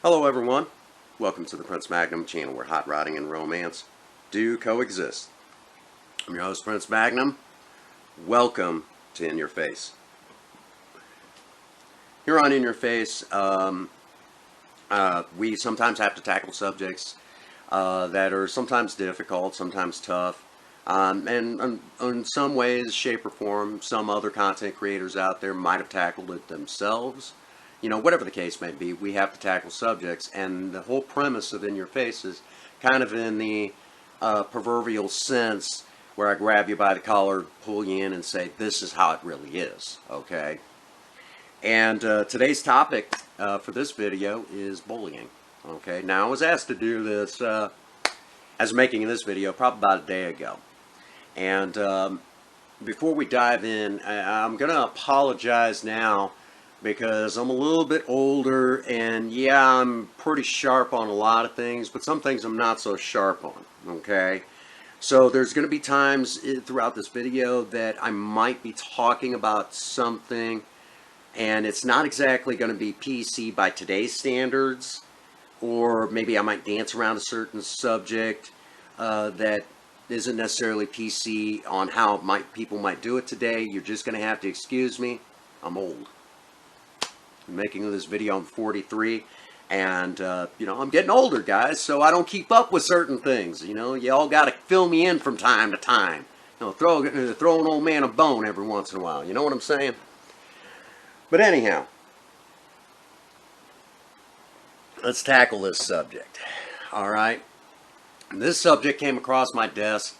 Hello everyone, welcome to the Prince Magnum channel where hot rodding and romance do coexist. I'm your host Prince Magnum. Welcome to In Your Face. Here on In Your Face, we sometimes have to tackle subjects that are sometimes difficult, sometimes tough, and in some ways, shape or form, some other content creators out there might have tackled it themselves. You know, whatever the case may be, we have to tackle subjects, and the whole premise of In Your Face is kind of in the proverbial sense where I grab you by the collar, pull you in, and say, this is how it really is, okay? And today's topic for this video is bullying, okay? Now, I was asked to do this, as making this video, probably about a day ago. And before we dive in, I'm going to apologize now, because I'm a little bit older, and yeah, I'm pretty sharp on a lot of things, but some things I'm not so sharp on, okay? So there's going to be times throughout this video that I might be talking about something, and it's not exactly going to be PC by today's standards, or maybe I might dance around a certain subject that isn't necessarily PC on how people might do it today. You're just going to have to excuse me. I'm old. Making this video, I'm 43, and you know, I'm getting older, guys, so I don't keep up with certain things. You know, y'all got to fill me in from time to time. You know, throw an old man a bone every once in a while. You know what I'm saying? But anyhow, let's tackle this subject. All right, and this subject came across my desk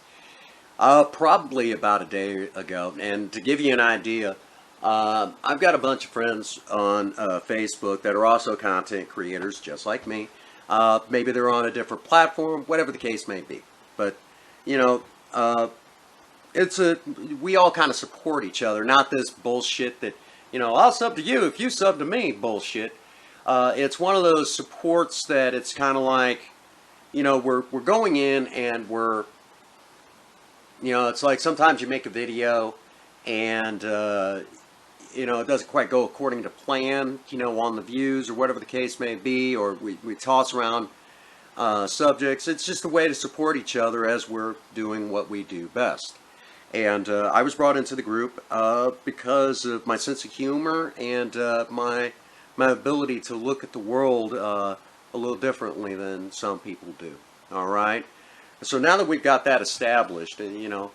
probably about a day ago, and to give you an idea, I've got a bunch of friends on Facebook that are also content creators, just like me. Maybe they're on a different platform, whatever the case may be. But, you know, we all kind of support each other, not this bullshit that, you know, I'll sub to you if you sub to me bullshit. It's one of those supports that it's kind of like, you know, we're going in and we're, you know, it's like sometimes you make a video and, you know, it doesn't quite go according to plan, you know, on the views or whatever the case may be, or we toss around subjects. It's just a way to support each other as we're doing what we do best. And I was brought into the group because of my sense of humor and my ability to look at the world a little differently than some people do. All right? So now that we've got that established, you know,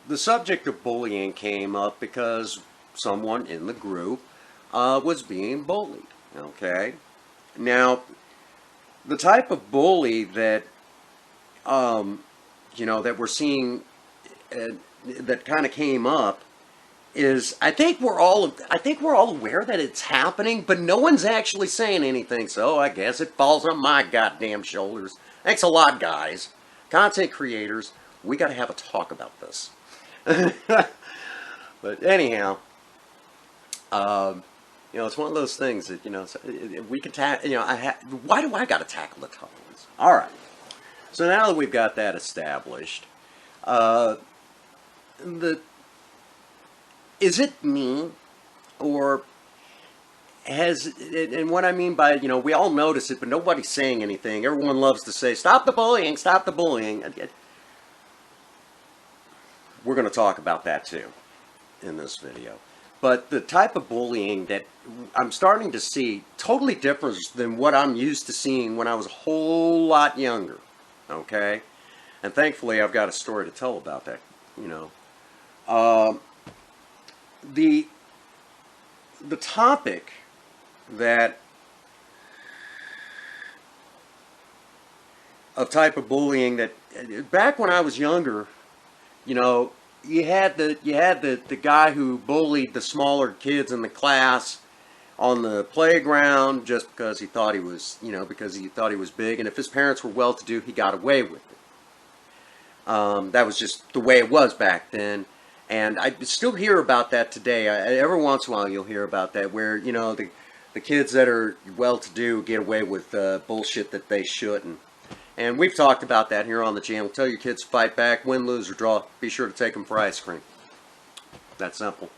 the subject of bullying came up because someone in the group was being bullied, okay? Now, the type of bully that, you know, that we're seeing, that kind of came up is I think we're all aware that it's happening, but no one's actually saying anything. So I guess it falls on my goddamn shoulders. Thanks a lot, guys. Content creators, we got to have a talk about this. But anyhow, it's one of those things that we can tackle. Why do I got to tackle the tough ones? All right. So now that we've got that established, the is it me, or and what I mean by, we all notice it, but nobody's saying anything. Everyone loves to say, stop the bullying, stop the bullying. We're going to talk about that too in this video. But the type of bullying that I'm starting to see totally different than what I'm used to seeing when I was a whole lot younger. Okay? And thankfully I've got a story to tell about that, The topic that of type of bullying that back when I was younger, you had the guy who bullied the smaller kids in the class on the playground just because he thought he was, big, and if his parents were well-to-do, he got away with it. That was just the way it was back then. And I still hear about that today. Every once in a while you'll hear about that where, the kids that are well-to-do get away with bullshit that they shouldn't. And we've talked about that here on the channel. Tell your kids to fight back, win, lose, or draw. Be sure to take them for ice cream. That simple.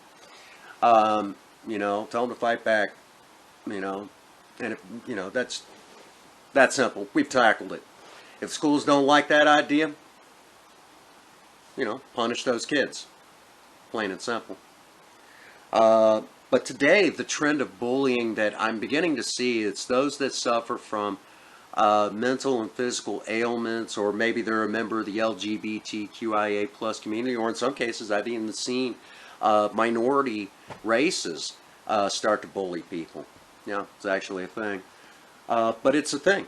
Tell them to fight back, and if, that's that simple. We've tackled it. If schools don't like that idea, punish those kids. Plain and simple. But today, the trend of bullying that I'm beginning to see, it's those that suffer from mental and physical ailments, or maybe they're a member of the LGBTQIA plus community, or in some cases, I've even seen minority races start to bully people. Yeah, it's actually a thing. But it's a thing,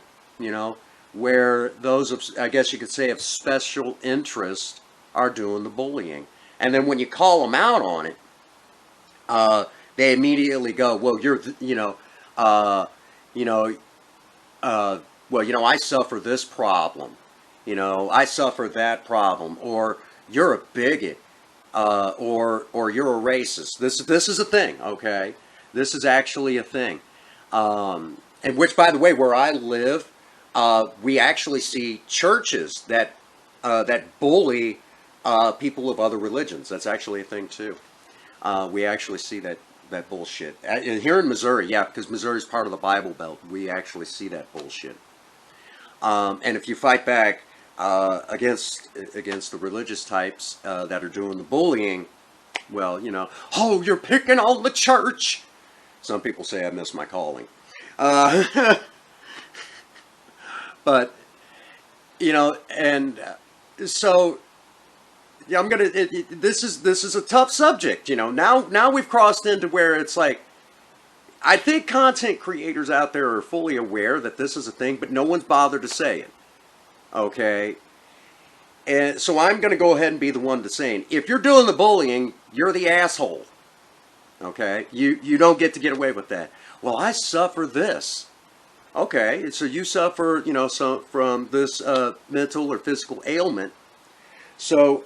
where those of, I guess you could say, of special interest are doing the bullying. And then when you call them out on it, they immediately go, well, I suffer this problem. I suffer that problem. Or you're a bigot. Or you're a racist. This is a thing, okay? This is actually a thing. And which, by the way, where I live, we actually see churches that bully people of other religions. That's actually a thing too. We actually see that bullshit. And here in Missouri, yeah, because Missouri is part of the Bible Belt, we actually see that bullshit. And if you fight back against the religious types that are doing the bullying, well, oh, you're picking on the church. Some people say I miss my calling. But, and so, yeah, this is a tough subject, Now we've crossed into where it's like, I think content creators out there are fully aware that this is a thing, but no one's bothered to say it. Okay? And so I'm going to go ahead and be the one to say it. If you're doing the bullying, you're the asshole. Okay? You don't get to get away with that. Well, I suffer this. Okay, so you suffer, from this mental or physical ailment. So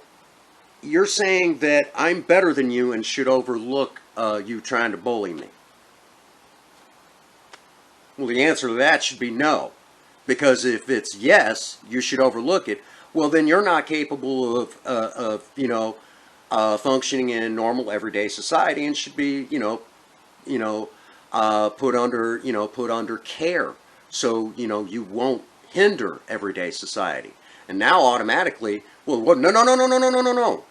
you're saying that I'm better than you and should overlook you trying to bully me. Well, the answer to that should be no. Because if it's yes, you should overlook it, well, then you're not capable of functioning in normal everyday society and should be, put under care. So, you won't hinder everyday society. And now automatically, well, what? No.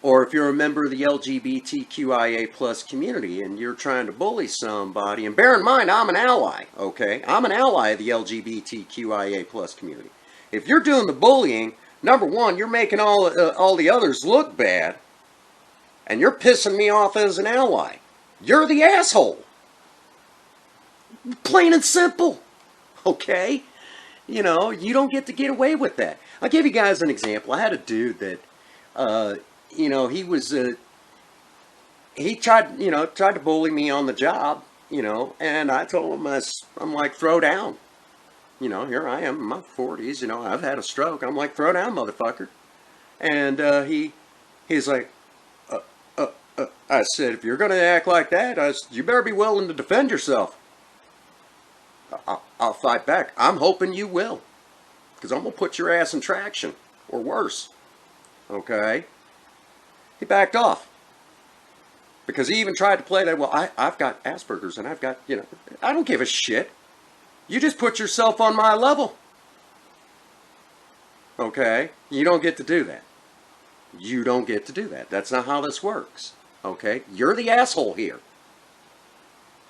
Or if you're a member of the LGBTQIA plus community and you're trying to bully somebody, and bear in mind, I'm an ally, okay? I'm an ally of the LGBTQIA plus community. If you're doing the bullying, number one, you're making all the others look bad, and you're pissing me off as an ally. You're the asshole. Plain and simple, okay? You don't get to get away with that. I'll give you guys an example. I had a dude that uh, you know, he tried, tried to bully me on the job, and I told him, I'm like, throw down. Here I am in my 40s, I've had a stroke. I'm like, throw down, motherfucker. And he's like, I said, if you're going to act like that, you better be willing to defend yourself. I'll fight back. I'm hoping you will, because I'm going to put your ass in traction, or worse. Okay? He backed off. Because he even tried to play that, well, I've got Asperger's, and I've got, I don't give a shit. You just put yourself on my level. Okay? You don't get to do that. You don't get to do that. That's not how this works. Okay? You're the asshole here.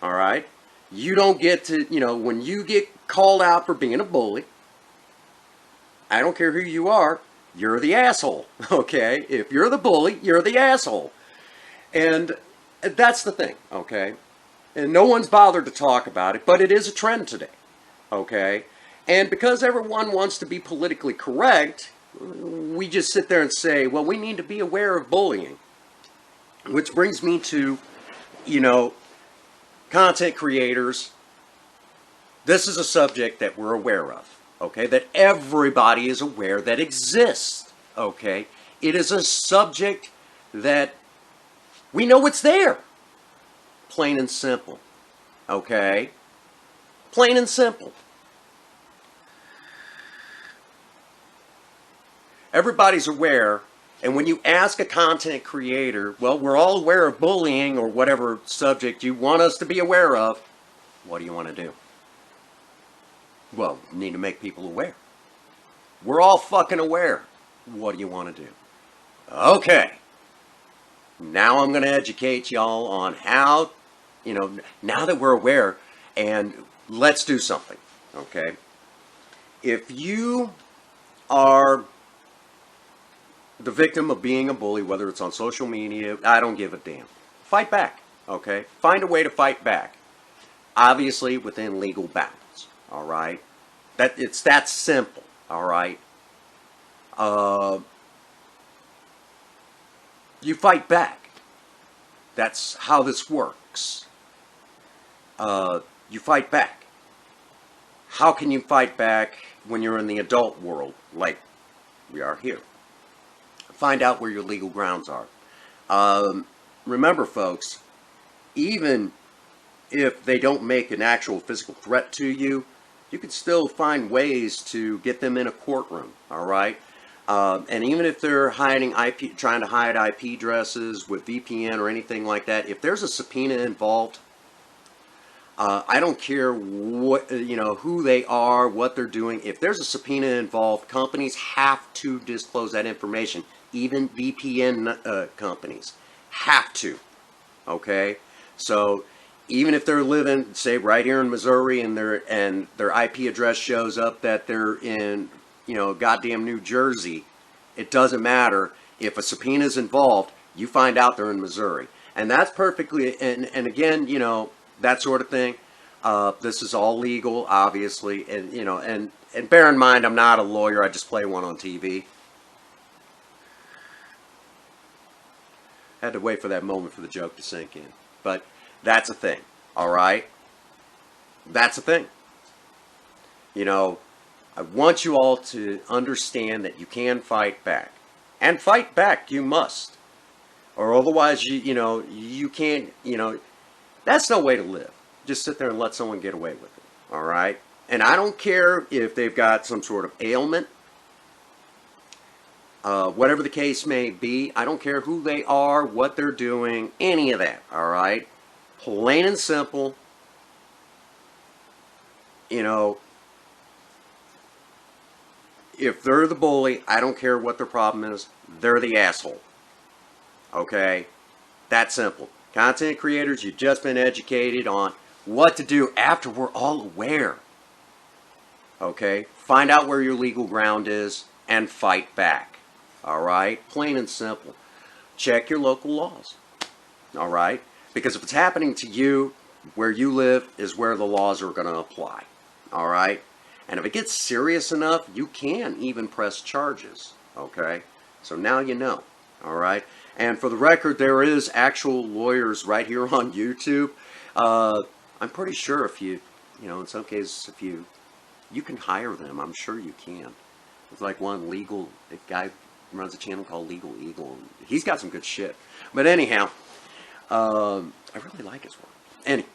Alright? You don't get to, when you get called out for being a bully, I don't care who you are, you're the asshole. Okay? If you're the bully, you're the asshole. And that's the thing, okay? And no one's bothered to talk about it, but it is a trend today, okay? And because everyone wants to be politically correct, we just sit there and say, well, we need to be aware of bullying. Which brings me to, content creators. This is a subject that we're aware of, okay? That everybody is aware that exists, okay? It is a subject that we know it's there. Plain and simple. Okay? Plain and simple. Everybody's aware, and when you ask a content creator, well, we're all aware of bullying or whatever subject you want us to be aware of, what do you want to do? Well, you need to make people aware. We're all fucking aware. What do you want to do? Okay. Now I'm going to educate y'all on how, now that we're aware, and let's do something, okay? If you are the victim of being a bully, whether it's on social media, I don't give a damn. Fight back, okay? Find a way to fight back. Obviously within legal bounds, all right? It's that simple, all right? You fight back. That's how this works. You fight back. How can you fight back when you're in the adult world, like we are here? Find out where your legal grounds are. Remember, folks, even if they don't make an actual physical threat to you, you can still find ways to get them in a courtroom, all right? And even if they're hiding trying to hide IP addresses with VPN or anything like that, if there's a subpoena involved, I don't care what, who they are, what they're doing. If there's a subpoena involved, companies have to disclose that information. Even VPN companies have to. Okay, so even if they're living, say, right here in Missouri, and their IP address shows up that they're in, goddamn New Jersey, it doesn't matter. If a subpoena is involved, you find out they're in Missouri. And that's perfectly, and again, that sort of thing. This is all legal, obviously, and, and bear in mind, I'm not a lawyer, I just play one on TV. Had to wait for that moment for the joke to sink in. But that's a thing, all right? That's a thing. I want you all to understand that you can fight back. And fight back you must. Or otherwise, you can't, that's no way to live. Just sit there and let someone get away with it, all right? And I don't care if they've got some sort of ailment, whatever the case may be. I don't care who they are, what they're doing, any of that, all right? Plain and simple, if they're the bully, I don't care what their problem is, they're the asshole. Okay? That simple. Content creators, you've just been educated on what to do after we're all aware. Okay? Find out where your legal ground is and fight back. Alright? Plain and simple. Check your local laws. Alright? Because if it's happening to you, where you live is where the laws are going to apply. Alright? And if it gets serious enough, you can even press charges. Okay? So now you know. All right. And for the record, there is actual lawyers right here on YouTube. I'm pretty sure if you know, in some cases, if you can hire them. I'm sure you can. It's like one legal guy runs a channel called Legal Eagle. He's got some good shit. But anyhow, I really like his work. Anyway,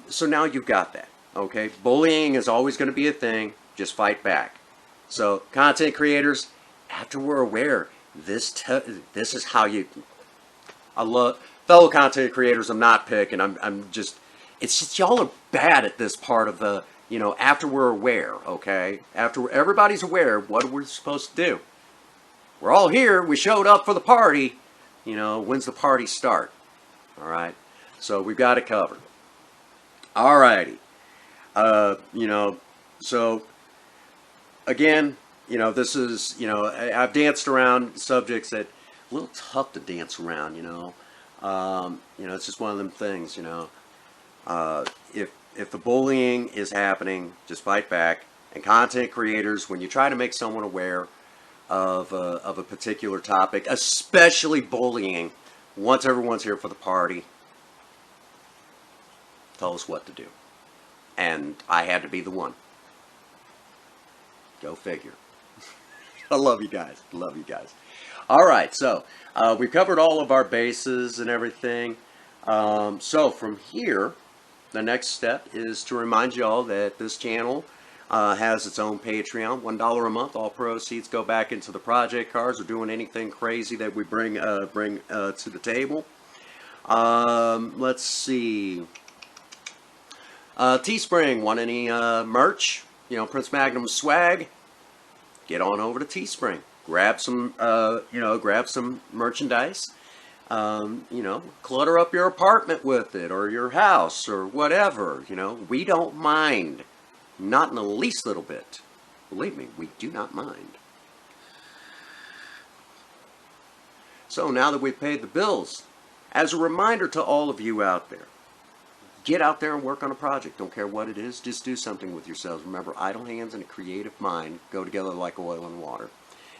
so now you've got that. Okay, bullying is always going to be a thing. Just fight back. So, content creators, after we're aware, this is how you. I love fellow content creators. I'm not picking. It's just y'all are bad at this part of the. You know, after we're aware. Okay, after everybody's aware, what are we supposed to do? We're all here. We showed up for the party. You know, when's the party start? All right. So we've got it covered. All righty. You know, so again, you know, this is, you know, I've danced around subjects that a little tough to dance around, you know. You know, it's just one of them things, you know. If the bullying is happening, just fight back. And content creators, when you try to make someone aware of a particular topic, especially bullying, once everyone's here for the party, tell us what to do. And I had to be the one. Go figure. I love you guys. Love you guys. All right, so we've covered all of our bases and everything. So from here, the next step is to remind you all that this channel has its own Patreon. $1 a month. All proceeds go back into the project cards or doing anything crazy that we bring to the table. Let's see. Teespring, want any merch? You know, Prince Magnum swag? Get on over to Teespring. Grab some, grab some merchandise. You know, clutter up your apartment with it, or your house, or whatever. You know, we don't mind. Not in the least little bit. Believe me, we do not mind. So now that we've paid the bills, as a reminder to all of you out there, get out there and work on a project. Don't care what it is, just do something with yourselves. Remember, idle hands and a creative mind go together like oil and water.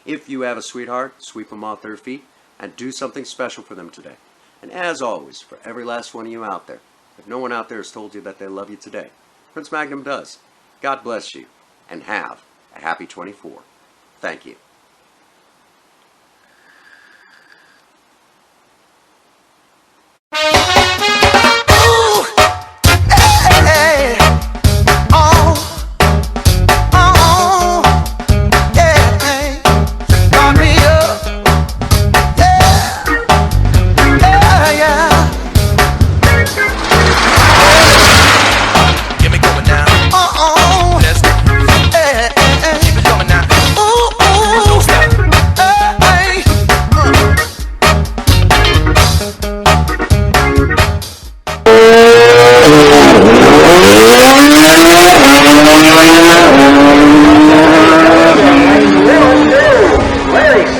If you have a sweetheart, sweep them off their feet and do something special for them today. And as always, for every last one of you out there, if no one out there has told you that they love you today, Prince Magnum does. God bless you, and have a happy 24. Thank you.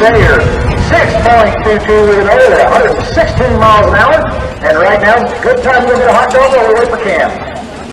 Sayer, 6.22 with an over 116 miles an hour, and right now, good time to get a hot dog while we wait for Cam.